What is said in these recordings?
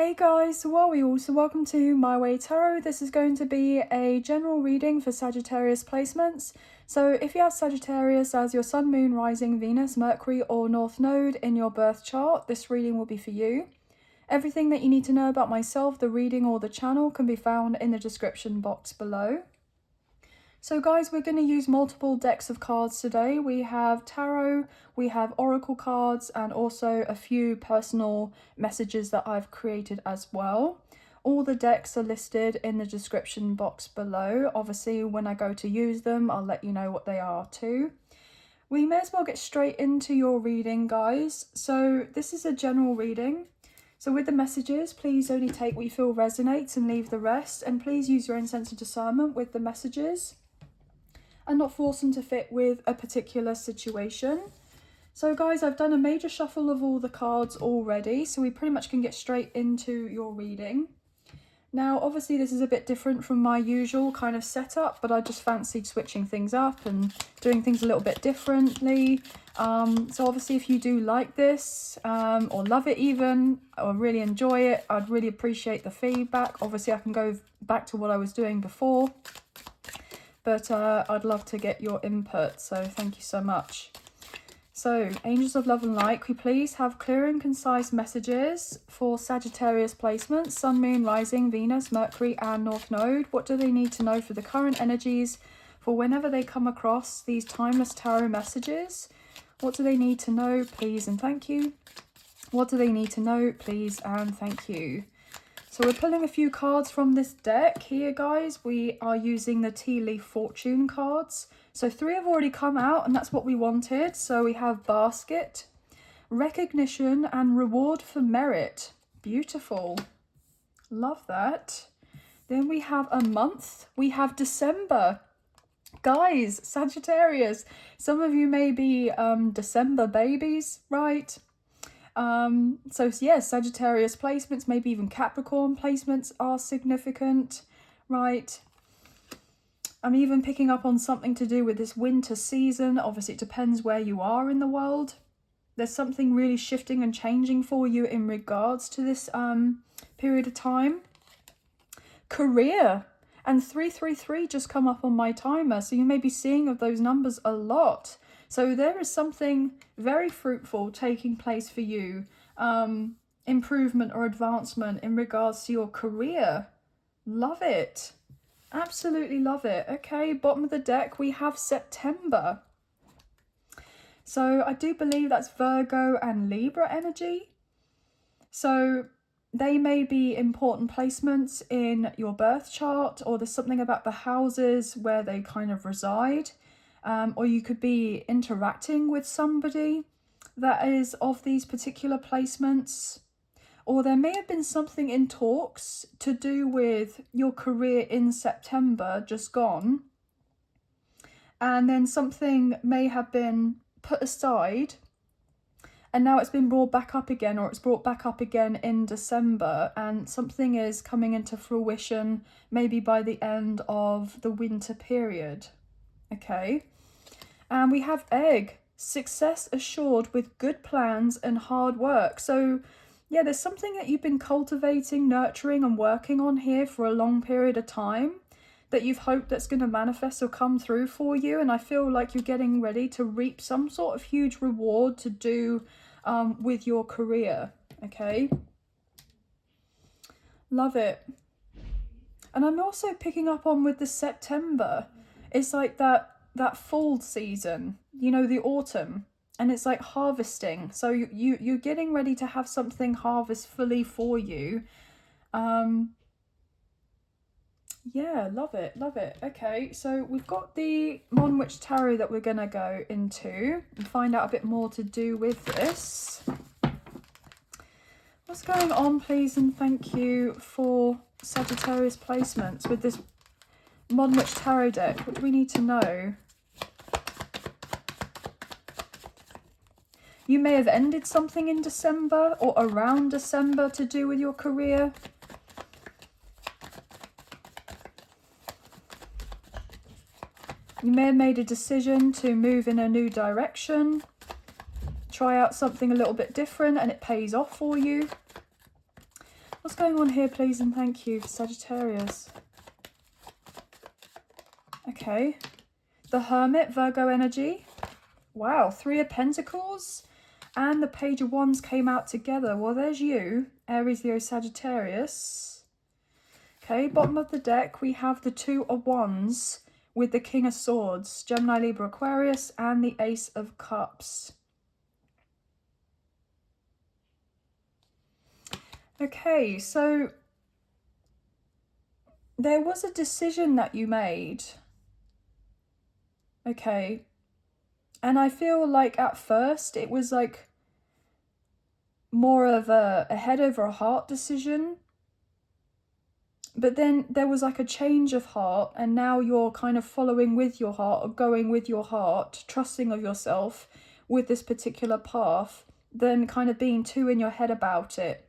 Hey guys, so are we all? So welcome to My Way Tarot. This is going to be a general reading for Sagittarius placements. So if you have Sagittarius as your Sun, Moon, Rising, Venus, Mercury or North Node in your birth chart, this reading will be for you. Everything that you need to know about myself, the reading or the channel can be found in the description box below. So guys, we're going to use multiple decks of cards today. We have tarot, we have oracle cards, and also a few personal messages that I've created as well. All the decks are listed in the description box below. Obviously, when I go to use them, I'll let you know what they are too. We may as well get straight into your reading, guys. So this is a general reading. So with the messages, please only take what you feel resonates and leave the rest. And please use your own sense of discernment with the messages and not force them to fit with a particular situation. So guys, I've done a major shuffle of all the cards already, so we pretty much can get straight into your reading. Now, obviously this is a bit different from my usual kind of setup, but I just fancied switching things up and doing things a little bit differently. So obviously if you do like this, or love it even, or really enjoy it, I'd really appreciate the feedback. Obviously I can go back to what I was doing before, but I'd love to get your input, so thank you so much. So, Angels of Love and Light, can we please have clear and concise messages for Sagittarius placements, Sun, Moon, Rising, Venus, Mercury and North Node? What do they need to know for the current energies for whenever they come across these timeless tarot messages? What do they need to know, please and thank you? What do they need to know, please and thank you? So we're pulling a few cards from this deck here, guys. We are using the Tea Leaf Fortune cards. So 3 have already come out and that's what we wanted. So we have Basket, Recognition and Reward for Merit. Beautiful. Love that. Then we have a month. We have December. Guys, Sagittarius, some of you may be December babies, right? So yes, Sagittarius placements, maybe even Capricorn placements are significant, right? I'm even picking up on something to do with this winter season. Obviously, it depends where you are in the world. There's something really shifting and changing for you in regards to this period of time. Career and 333 just come up on my timer, so you may be seeing of those numbers a lot. So there is something very fruitful taking place for you, improvement or advancement in regards to your career. Love it. Absolutely love it. Okay, bottom of the deck, we have September. So I do believe that's Virgo and Libra energy. So they may be important placements in your birth chart, or there's something about the houses where they kind of reside. Or you could be interacting with somebody that is of these particular placements. Or there may have been something in talks to do with your career in September just gone. And then something may have been put aside and now it's been brought back up again, or it's brought back up again in December, and something is coming into fruition maybe by the end of the winter period. Okay. And we have Egg, success assured with good plans and hard work. So yeah, there's something that you've been cultivating, nurturing and working on here for a long period of time that you've hoped that's going to manifest or come through for you. And I feel like you're getting ready to reap some sort of huge reward to do with your career. Okay. Love it. And I'm also picking up on with the September. It's like that fall season, you know, the autumn, and it's like harvesting. So you're getting ready to have something harvestfully for you. Yeah, love it, love it. Okay, so we've got the Monwitch Tarot that we're gonna go into and find out a bit more to do with this. What's going on, please and thank you, for Sagittarius placements with this Monwitch Tarot deck? What do we need to know? You may have ended something in December or around December to do with your career. You may have made a decision to move in a new direction, try out something a little bit different, and it pays off for you. What's going on here, please and thank you, for Sagittarius? Okay. The Hermit, Virgo energy. Wow, 3 of Pentacles and the Page of Wands came out together. Well, there's you, Aries, Leo, Sagittarius. Okay, bottom of the deck, we have the 2 of Wands with the King of Swords, Gemini, Libra, Aquarius, and the Ace of Cups. Okay, so there was a decision that you made. Okay. And I feel like at first it was like more of a head over a heart decision. But then there was like a change of heart, and now you're kind of following with your heart, or going with your heart, trusting of yourself with this particular path, then kind of being too in your head about it.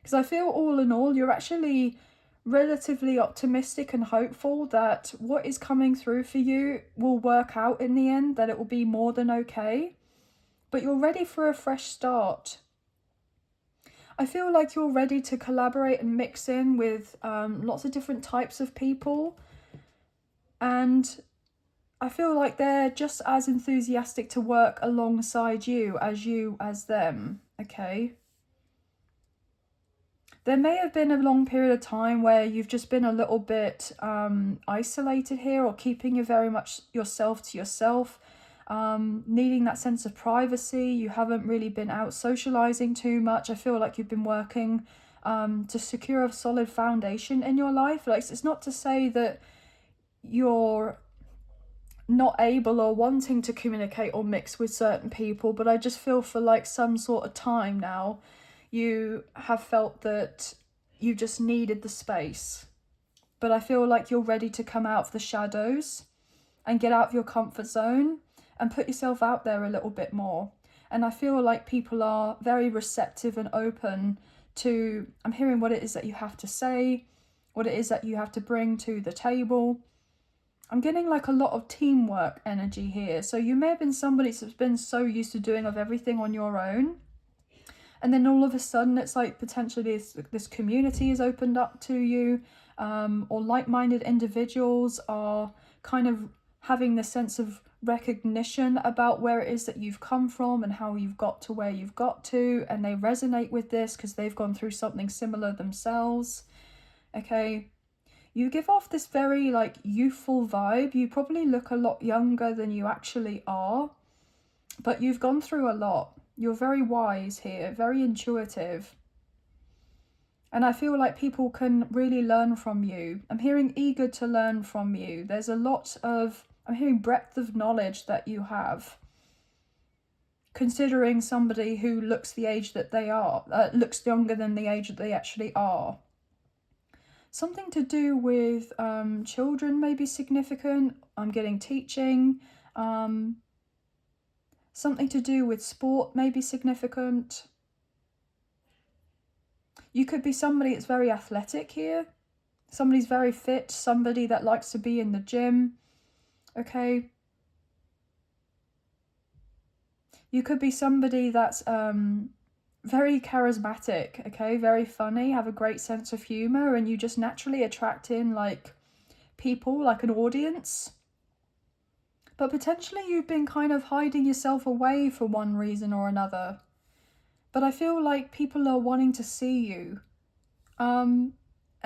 Because I feel all in all, you're actually relatively optimistic and hopeful that what is coming through for you will work out in the end, that it will be more than okay. But you're ready for a fresh start. I feel like you're ready to collaborate and mix in with lots of different types of people. And I feel like they're just as enthusiastic to work alongside you as them, okay? There may have been a long period of time where you've just been a little bit isolated here, or keeping you very much yourself to yourself. Needing that sense of privacy. You haven't really been out socializing too much. I feel like you've been working to secure a solid foundation in your life. Like, it's not to say that you're not able or wanting to communicate or mix with certain people, but I just feel for like some sort of time now you have felt that you just needed the space. But I feel like you're ready to come out of the shadows and get out of your comfort zone and put yourself out there a little bit more. And I feel like people are very receptive and open to, I'm hearing what it is that you have to say, what it is that you have to bring to the table. I'm getting like a lot of teamwork energy here. So you may have been somebody that's been so used to doing of everything on your own. And then all of a sudden it's like potentially this community is opened up to you, or like-minded individuals are kind of having the sense of recognition about where it is that you've come from and how you've got to where you've got to, and they resonate with this because they've gone through something similar themselves. Okay, you give off this very like youthful vibe. You probably look a lot younger than you actually are, but you've gone through a lot. You're very wise here, very intuitive. And I feel like people can really learn from you. I'm hearing eager to learn from you. There's a lot of, I'm hearing breadth of knowledge that you have. Considering somebody who looks the age that they are, looks younger than the age that they actually are. Something to do with children may be significant. I'm getting teaching. Something to do with sport may be significant. You could be somebody that's very athletic here. Somebody's very fit. Somebody that likes to be in the gym. Okay. You could be somebody that's very charismatic. Okay. Very funny. Have a great sense of humor. And you just naturally attract in like people, like an audience. But potentially you've been kind of hiding yourself away for one reason or another. But I feel like people are wanting to see you and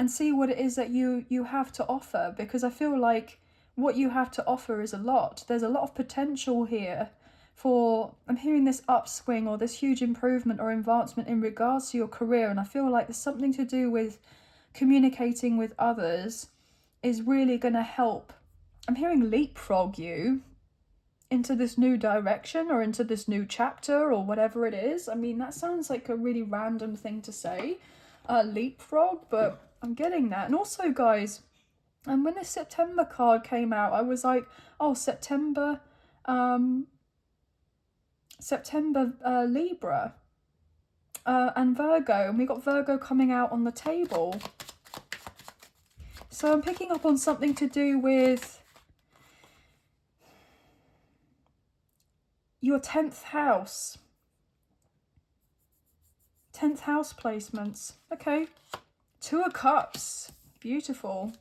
see what it is that you have to offer, because I feel like what you have to offer is a lot. There's a lot of potential here for, I'm hearing this upswing or this huge improvement or advancement in regards to your career. And I feel like there's something to do with communicating with others is really going to help. I'm hearing leapfrog you into this new direction or into this new chapter or whatever it is. I mean, that sounds like a really random thing to say, leapfrog, but I'm getting that. And also, guys, and when the September card came out, I was like, oh, September Libra and Virgo, and we got Virgo coming out on the table. So I'm picking up on something to do with your 10th house. 10th house placements. Okay. Two of Cups. Beautiful.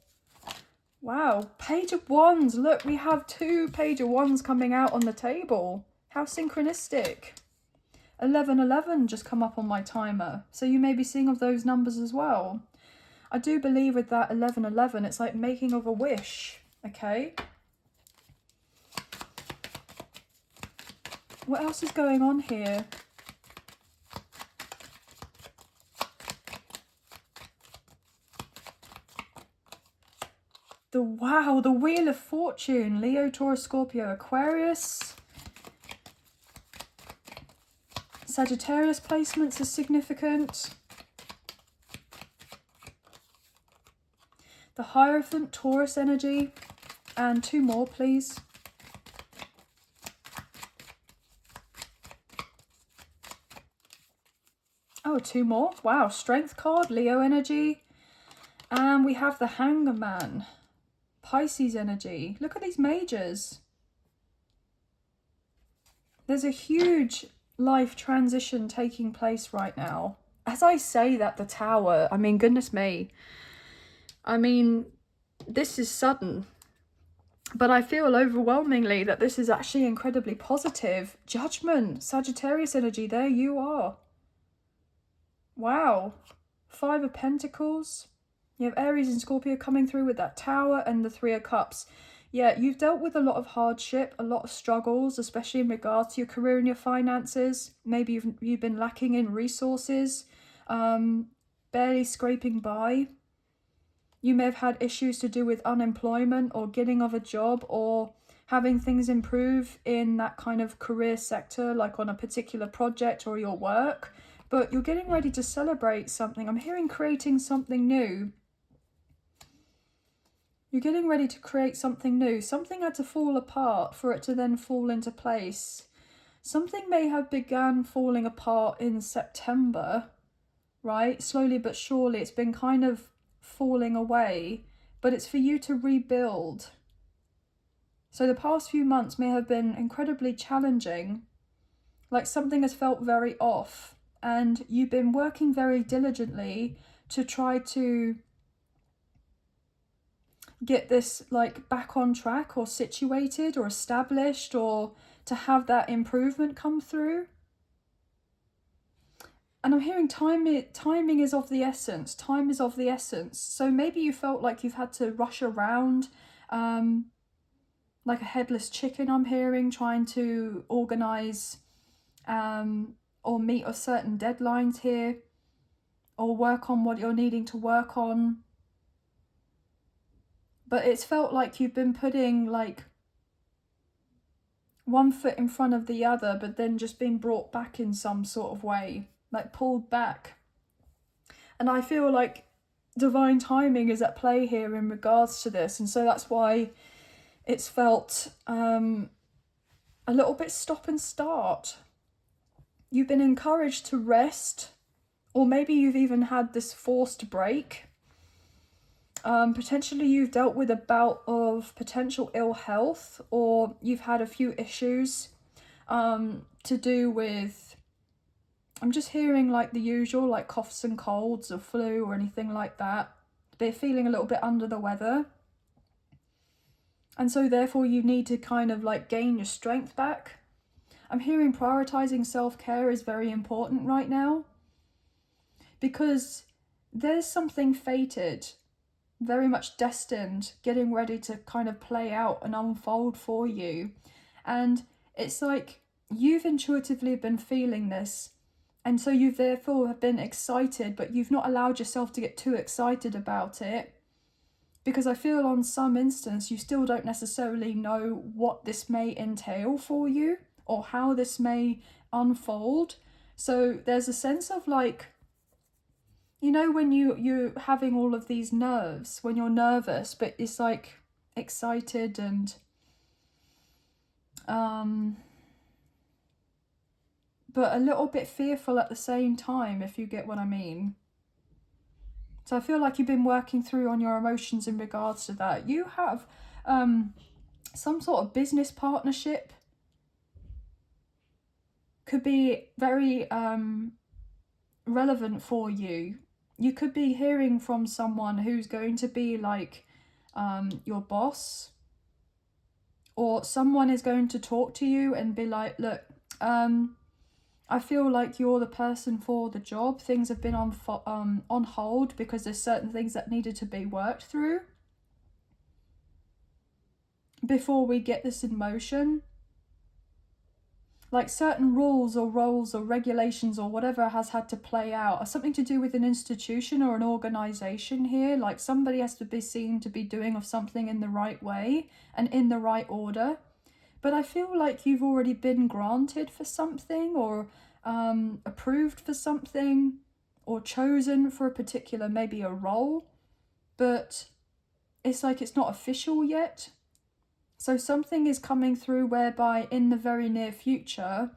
Wow. Page of Wands. Look, we have two Page of Wands coming out on the table. How synchronistic. 1111 just come up on my timer. So you may be seeing of those numbers as well. I do believe with that 1111, it's like making of a wish. Okay. What else is going on here? Wow, the Wheel of Fortune. Leo, Taurus, Scorpio, Aquarius. Sagittarius placements are significant. The Hierophant, Taurus energy. And two more, please. Oh, two more. Wow, Strength card, Leo energy. And we have the Hangman. Pisces energy. Look at these majors. There's a huge life transition taking place right now. As I say that, the Tower, I mean, goodness me. I mean, this is sudden. But I feel overwhelmingly that this is actually incredibly positive. Judgment, Sagittarius energy, there you are. Wow. 5 of Pentacles. You have Aries and Scorpio coming through with that Tower and the 3 of Cups. Yeah, you've dealt with a lot of hardship, a lot of struggles, especially in regards to your career and your finances. Maybe you've been lacking in resources, barely scraping by. You may have had issues to do with unemployment or getting of a job or having things improve in that kind of career sector, like on a particular project or your work. But you're getting ready to celebrate something. I'm hearing creating something new. You're getting ready to create something new. Something had to fall apart for it to then fall into place. Something may have begun falling apart in September, right? Slowly but surely it's been kind of falling away, but it's for you to rebuild. So the past few months may have been incredibly challenging, like something has felt very off, and you've been working very diligently to try to get this like back on track or situated or established, or to have that improvement come through. And I'm hearing timing is of the essence. Time is of the essence. So maybe you felt like you've had to rush around, like a headless chicken, I'm hearing, trying to organise or meet a certain deadlines here, or work on what you're needing to work on. But it's felt like you've been putting like one foot in front of the other, but then just being brought back in some sort of way, like pulled back. And I feel like divine timing is at play here in regards to this. And so that's why it's felt a little bit stop and start. You've been encouraged to rest, or maybe you've even had this forced break. Potentially you've dealt with a bout of potential ill health, or you've had a few issues to do with, I'm just hearing like the usual, like coughs and colds or flu or anything like that. They're feeling a little bit under the weather. And so therefore you need to kind of like gain your strength back. I'm hearing prioritizing self-care is very important right now, because there's something fated, very much destined, getting ready to kind of play out and unfold for you. And it's like you've intuitively been feeling this, and so you've therefore have been excited, but you've not allowed yourself to get too excited about it, because I feel on some instance you still don't necessarily know what this may entail for you or how this may unfold. So there's a sense of like, you know, when you're having all of these nerves, when you're nervous, but it's like excited and but a little bit fearful at the same time, if you get what I mean. So I feel like you've been working through on your emotions in regards to that. You have some sort of business partnership. Could be very relevant for you. you could be hearing from someone who's going to be like your boss, or someone is going to talk to you and be like, look, I feel like you're the person for the job. Things have been on hold because there's certain things that needed to be worked through before we get this in motion. Like certain rules or roles or regulations or whatever has had to play out, or something to do with an institution or an organization here. Like somebody has to be seen to be doing of something in the right way and in the right order. But I feel like you've already been granted for something, or approved for something, or chosen for a particular, maybe a role, but it's like it's not official yet. So something is coming through whereby in the very near future,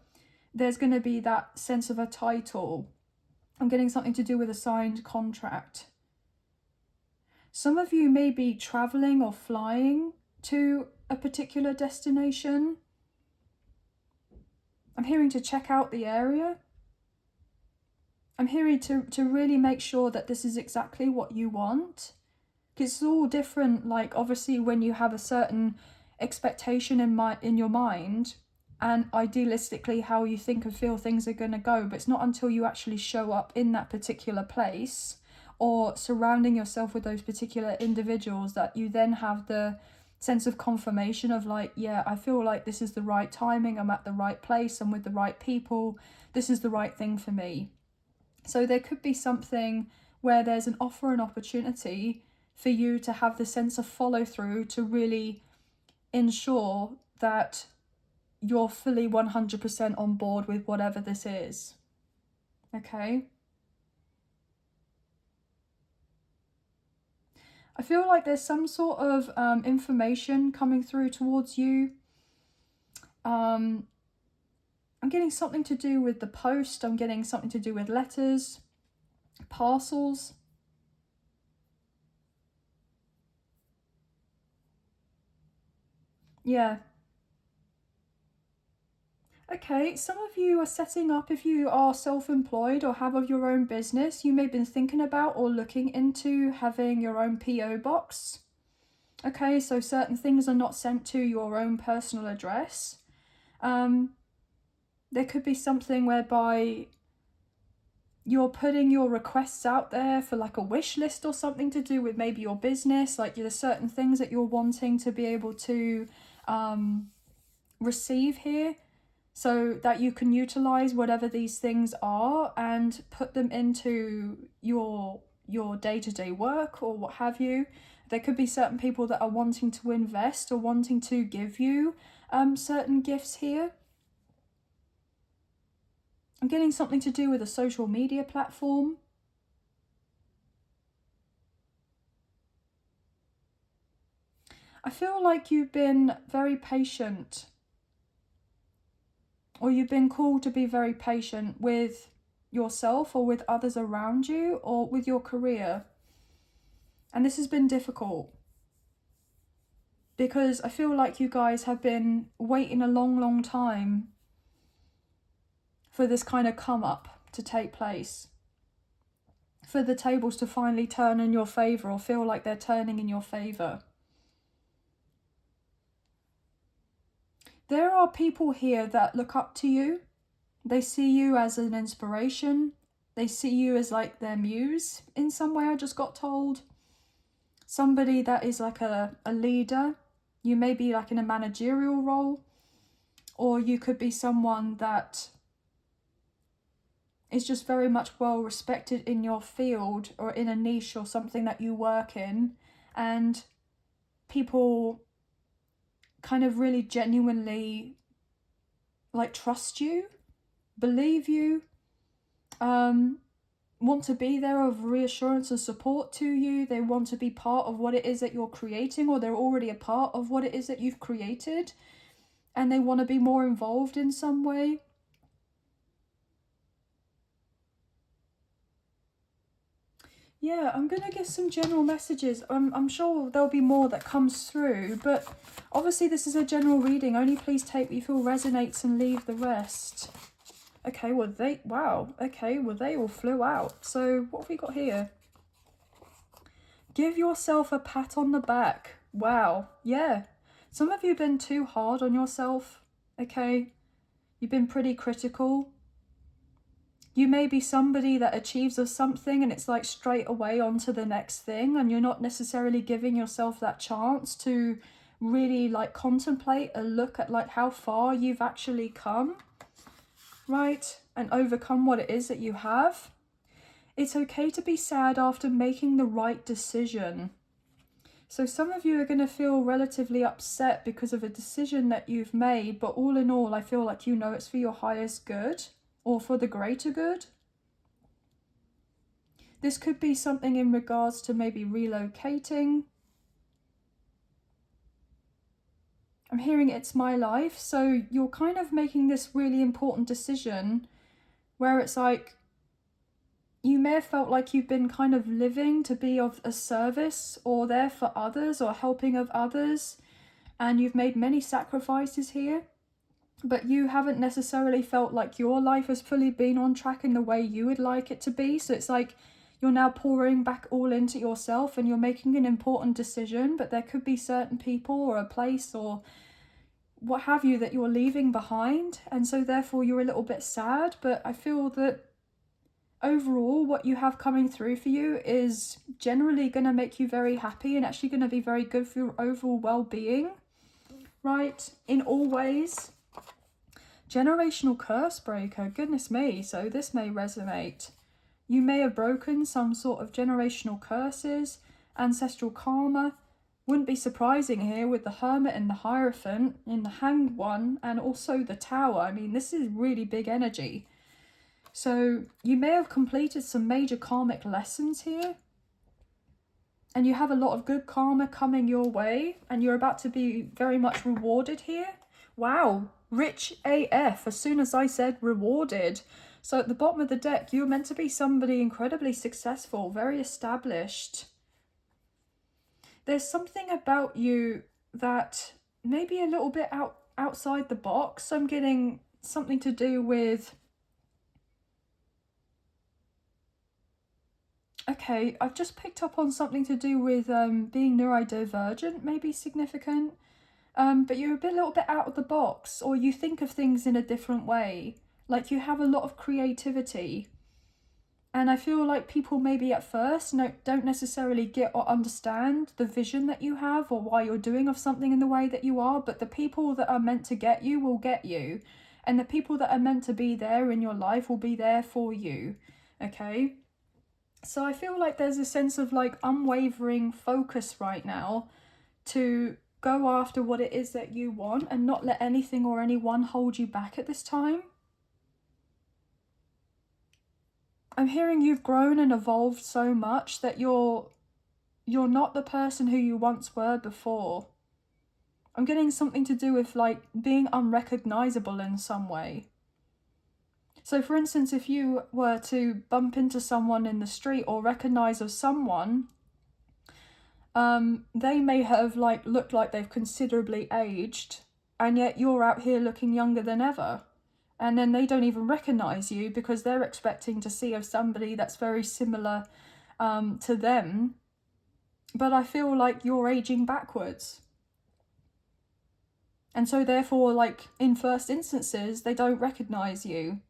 there's going to be that sense of a title. I'm getting something to do with a signed contract. Some of you may be traveling or flying to a particular destination. I'm hearing to check out the area. I'm hearing to really make sure that this is exactly what you want. Because it's all different, like obviously when you have a certain expectation in your mind and idealistically how you think and feel things are going to go, but it's not until you actually show up in that particular place or surrounding yourself with those particular individuals that you then have the sense of confirmation of like, yeah, I feel like this is the right timing, I'm at the right place, I'm with the right people, this is the right thing for me. So there could be something where there's an offer and opportunity for you to have the sense of follow through to really ensure that you're fully 100% on board with whatever this is. Okay? I feel like there's some sort of information coming through towards you. I'm getting something to do with the post. I'm getting something to do with letters, parcels. Yeah. Okay, some of you are setting up, if you are self-employed or have of your own business, you may have been thinking about or looking into having your own PO box. Okay, so certain things are not sent to your own personal address. There could be something whereby you're putting your requests out there for like a wish list or something to do with maybe your business. Like there's certain things that you're wanting to be able to receive here, so that you can utilize whatever these things are and put them into your day-to-day work or what have you. There could be certain people that are wanting to invest or wanting to give you certain gifts here. I'm getting something to do with a social media platform. I feel like you've been very patient, or you've been called to be very patient with yourself or with others around you or with your career. And this has been difficult because I feel like you guys have been waiting a long time for this kind of come up to take place, for the tables to finally turn in your favour or feel like they're turning in your favour. There are people here that look up to you. They see you as an inspiration. They see you as like their muse in some way, I just got told. Somebody that is like a leader. You may be like in a managerial role, or you could be someone that is just very much well respected in your field or in a niche or something that you work in, and people kind of really genuinely like trust you, believe you, want to be there of reassurance and support to you. They want to be part of what it is that you're creating, or they're already a part of what it is that you've created, and they want to be more involved in some way. Yeah, I'm going to get some general messages. I'm sure there'll be more that comes through, but obviously this is a general reading. Only please take what you feel resonates and leave the rest. Okay, well they all flew out. So what have we got here? Give yourself a pat on the back. Wow. Yeah. Some of you have been too hard on yourself, okay? You've been pretty critical. You may be somebody that achieves of something and it's like straight away on to the next thing, and you're not necessarily giving yourself that chance to really like contemplate a look at like how far you've actually come, right? And overcome what it is that you have. It's okay to be sad after making the right decision. So some of you are going to feel relatively upset because of a decision that you've made, but all in all, I feel like you know it's for your highest good or for the greater good. This could be something in regards to maybe relocating. I'm hearing it's my life. So you're kind of making this really important decision where it's like, you may have felt like you've been kind of living to be of a service or there for others or helping of others, and you've made many sacrifices here, but you haven't necessarily felt like your life has fully been on track in the way you would like it to be. So it's like you're now pouring back all into yourself and you're making an important decision, but there could be certain people or a place or what have you that you're leaving behind, and so therefore you're a little bit sad. But I feel that overall, what you have coming through for you is generally going to make you very happy and actually going to be very good for your overall well-being, right? In all ways. Generational curse breaker, goodness me. So this may resonate. You may have broken some sort of generational curses, ancestral karma. Wouldn't be surprising here with the Hermit and the Hierophant in the Hanged One, and also the Tower. I mean, this is really big energy. So you may have completed some major karmic lessons here, and you have a lot of good karma coming your way, and you're about to be very much rewarded here. Wow, rich AF, as soon as I said rewarded. So at the bottom of the deck, you're meant to be somebody incredibly successful, very established. There's something about you that may be a little bit outside the box. I'm getting something to do with... Okay, I've just picked up on something to do with being neurodivergent, maybe significant. But you're a little bit out of the box, or you think of things in a different way. Like you have a lot of creativity. And I feel like people maybe at first don't necessarily get or understand the vision that you have or why you're doing of something in the way that you are. But the people that are meant to get you will get you. And the people that are meant to be there in your life will be there for you. Okay? So I feel like there's a sense of like unwavering focus right now to go after what it is that you want and not let anything or anyone hold you back at this time. I'm hearing you've grown and evolved so much that you're not the person who you once were before. I'm getting something to do with like being unrecognizable in some way. So for instance, if you were to bump into someone in the street or recognize of someone, they may have like looked like they've considerably aged, and yet you're out here looking younger than ever. And then they don't even recognize you because they're expecting to see of somebody that's very similar to them. But I feel like you're aging backwards. And so therefore, like in first instances, they don't recognize you.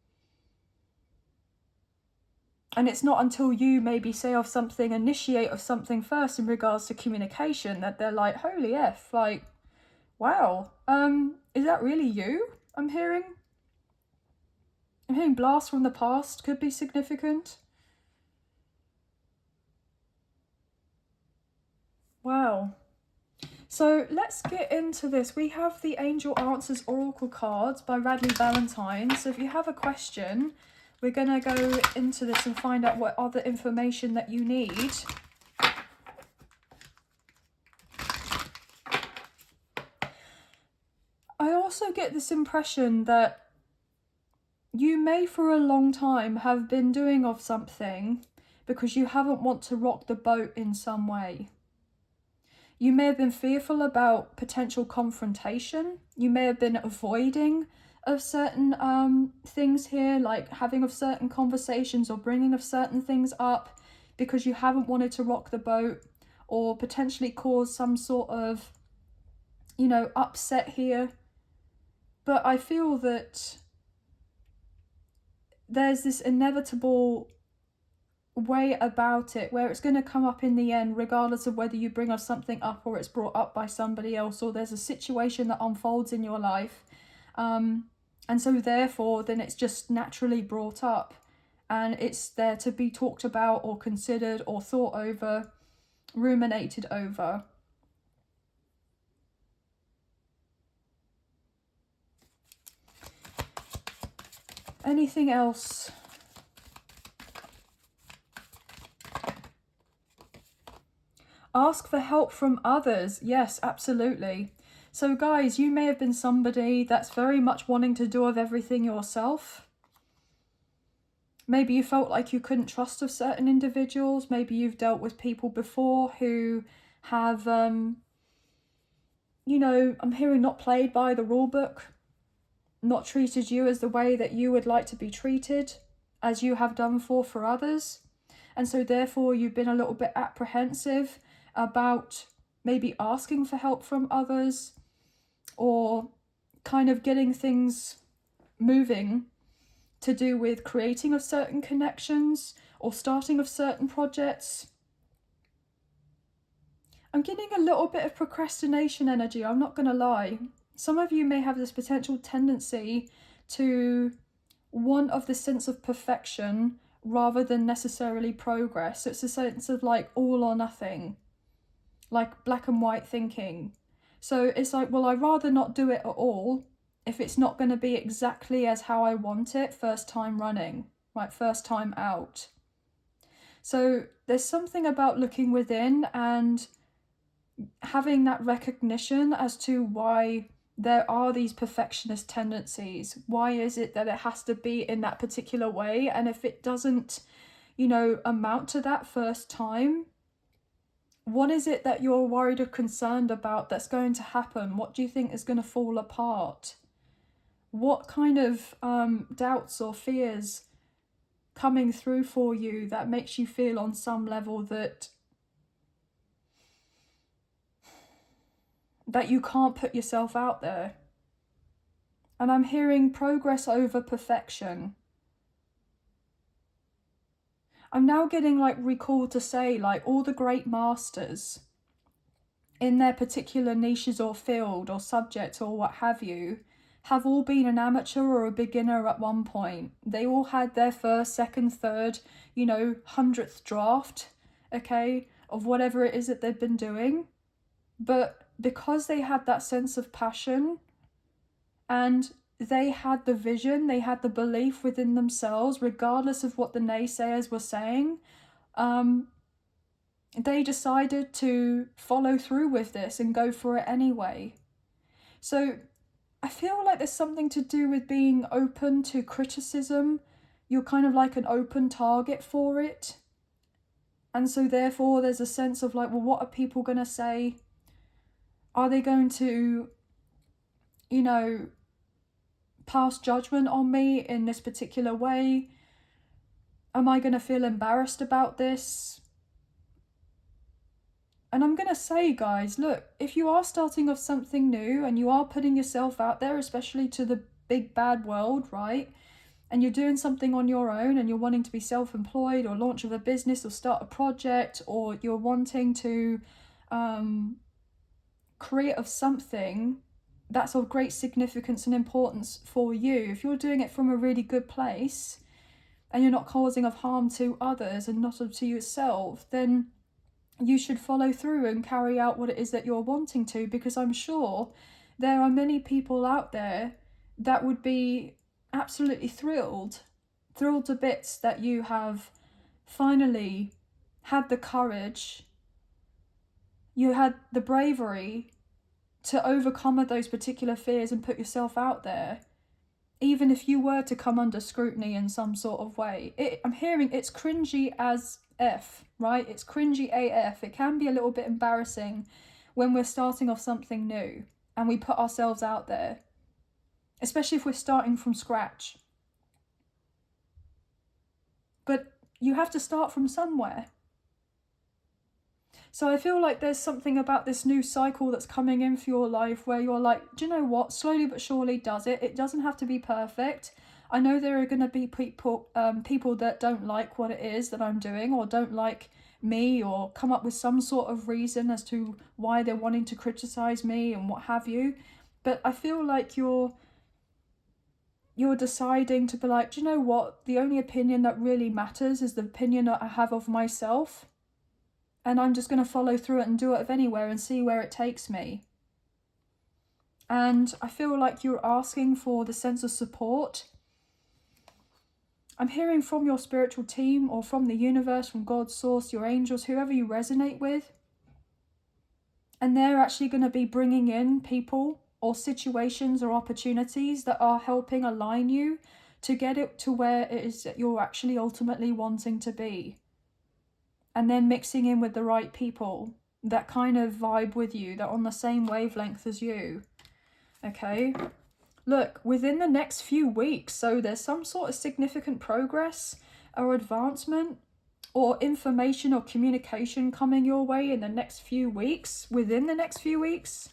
And it's not until you maybe say of something, initiate of something first in regards to communication, that they're like, holy F, like, wow, is that really you? I'm hearing blasts from the past could be significant. Wow. So let's get into this. We have the Angel Answers Oracle cards by Radley Valentine. So if you have a question, we're going to go into this and find out what other information that you need. I also get this impression that you may for a long time have been doing of something because you haven't want to rock the boat in some way. You may have been fearful about potential confrontation. You may have been avoiding of certain things here, like having of certain conversations or bringing of certain things up because you haven't wanted to rock the boat, or potentially cause some sort of, you know, upset here. But I feel that there's this inevitable way about it where it's going to come up in the end, regardless of whether you bring us something up or it's brought up by somebody else, or there's a situation that unfolds in your life. And so therefore, then it's just naturally brought up and it's there to be talked about or considered or thought over, ruminated over. Anything else? Ask for help from others. Yes, absolutely. So guys, you may have been somebody that's very much wanting to do of everything yourself. Maybe you felt like you couldn't trust of certain individuals. Maybe you've dealt with people before who have, you know, I'm hearing not played by the rule book, not treated you as the way that you would like to be treated, as you have done for others. And so therefore you've been a little bit apprehensive about maybe asking for help from others or kind of getting things moving to do with creating of certain connections or starting of certain projects. I'm getting a little bit of procrastination energy, I'm not going to lie. Some of you may have this potential tendency to want of the sense of perfection rather than necessarily progress. So it's a sense of like all or nothing, like black and white thinking. So it's like, well, I'd rather not do it at all if it's not going to be exactly as how I want it first time running, right? First time out. So there's something about looking within and having that recognition as to why there are these perfectionist tendencies. Why is it that it has to be in that particular way? And if it doesn't, you know, amount to that first time, what is it that you're worried or concerned about that's going to happen? What do you think is going to fall apart? What kind of doubts or fears coming through for you that makes you feel on some level that you can't put yourself out there? And I'm hearing progress over perfection. I'm now getting like recalled to say like all the great masters in their particular niches or field or subject or what have you have all been an amateur or a beginner at one point. They all had their first, second, third, you know, 100th draft, okay, of whatever it is that they've been doing. But because they had that sense of passion and they had the vision, they had the belief within themselves, regardless of what the naysayers were saying, they decided to follow through with this and go for it anyway. So I feel like there's something to do with being open to criticism. You're kind of like an open target for it. And so therefore there's a sense of like, well, what are people going to say? Are they going to, you know, pass judgment on me in this particular way? Am I going to feel embarrassed about this? And I'm going to say, guys, look, if you are starting off something new and you are putting yourself out there, especially to the big bad world, right? And you're doing something on your own and you're wanting to be self-employed or launch of a business or start a project, or you're wanting to create of something that's of great significance and importance for you. If you're doing it from a really good place and you're not causing of harm to others and not to yourself, then you should follow through and carry out what it is that you're wanting to, because I'm sure there are many people out there that would be absolutely thrilled to bits that you have finally had the courage, you had the bravery to overcome those particular fears and put yourself out there, even if you were to come under scrutiny in some sort of way. I'm hearing it's cringy as F, right? It's cringy AF. It can be a little bit embarrassing when we're starting off something new and we put ourselves out there, especially if we're starting from scratch. But you have to start from somewhere. So I feel like there's something about this new cycle that's coming in for your life where you're like, do you know what? Slowly but surely does it. It doesn't have to be perfect. I know there are going to be people that don't like what it is that I'm doing, or don't like me, or come up with some sort of reason as to why they're wanting to criticize me and what have you. But I feel like you're deciding to be like, do you know what? The only opinion that really matters is the opinion that I have of myself. And I'm just going to follow through it and do it anywhere and see where it takes me. And I feel like you're asking for the sense of support. I'm hearing from your spiritual team, or from the universe, from God's source, your angels, whoever you resonate with. And they're actually going to be bringing in people or situations or opportunities that are helping align you to get it to where it is that you're actually ultimately wanting to be. And then mixing in with the right people that kind of vibe with you, that are on the same wavelength as you. Okay, look, within the next few weeks, so there's some sort of significant progress or advancement or information or communication coming your way in the next few weeks, within the next few weeks.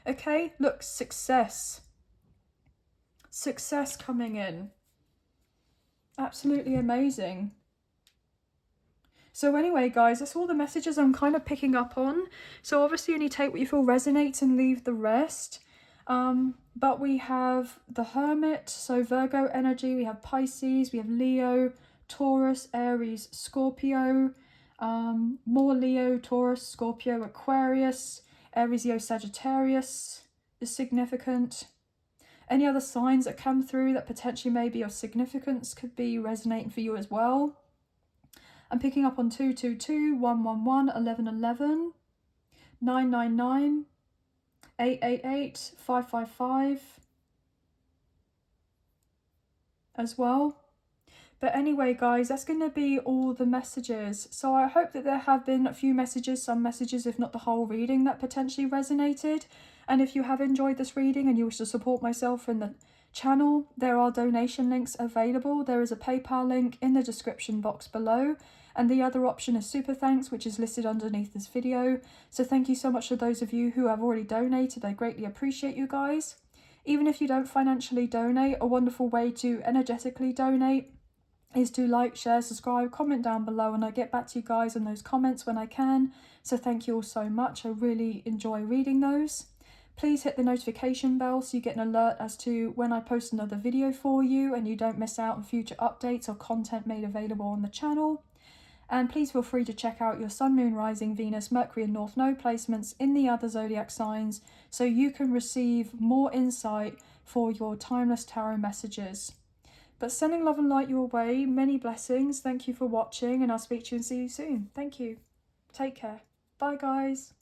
Okay, look, success coming in. Absolutely amazing. So anyway, guys, that's all the messages I'm kind of picking up on. So obviously only take what you feel resonates and leave the rest. But we have the Hermit, so Virgo energy. We have Pisces, we have Leo, Taurus, Aries, Scorpio. More Leo, Taurus, Scorpio, Aquarius, Aries, Leo, Sagittarius is significant. Any other signs that come through that potentially may be of significance could be resonating for you as well. I'm picking up on 222, 111, 1111, 999, 888, 555 as well. But anyway, guys, that's going to be all the messages. So I hope that there have been a few messages, some messages, if not the whole reading, that potentially resonated. And if you have enjoyed this reading and you wish to support myself and the channel, there are donation links available. There is a PayPal link in the description box below. And the other option is Super Thanks, which is listed underneath this video. So thank you so much to those of you who have already donated. I greatly appreciate you guys. Even if you don't financially donate, a wonderful way to energetically donate is to like, share, subscribe, comment down below, and I get back to you guys on those comments when I can. So thank you all so much. I really enjoy reading those. Please hit the notification bell so you get an alert as to when I post another video for you and you don't miss out on future updates or content made available on the channel. And please feel free to check out your Sun, Moon, Rising, Venus, Mercury and North Node placements in the other zodiac signs so you can receive more insight for your timeless tarot messages. But sending love and light your way, many blessings. Thank you for watching, and I'll speak to you and see you soon. Thank you. Take care. Bye, guys.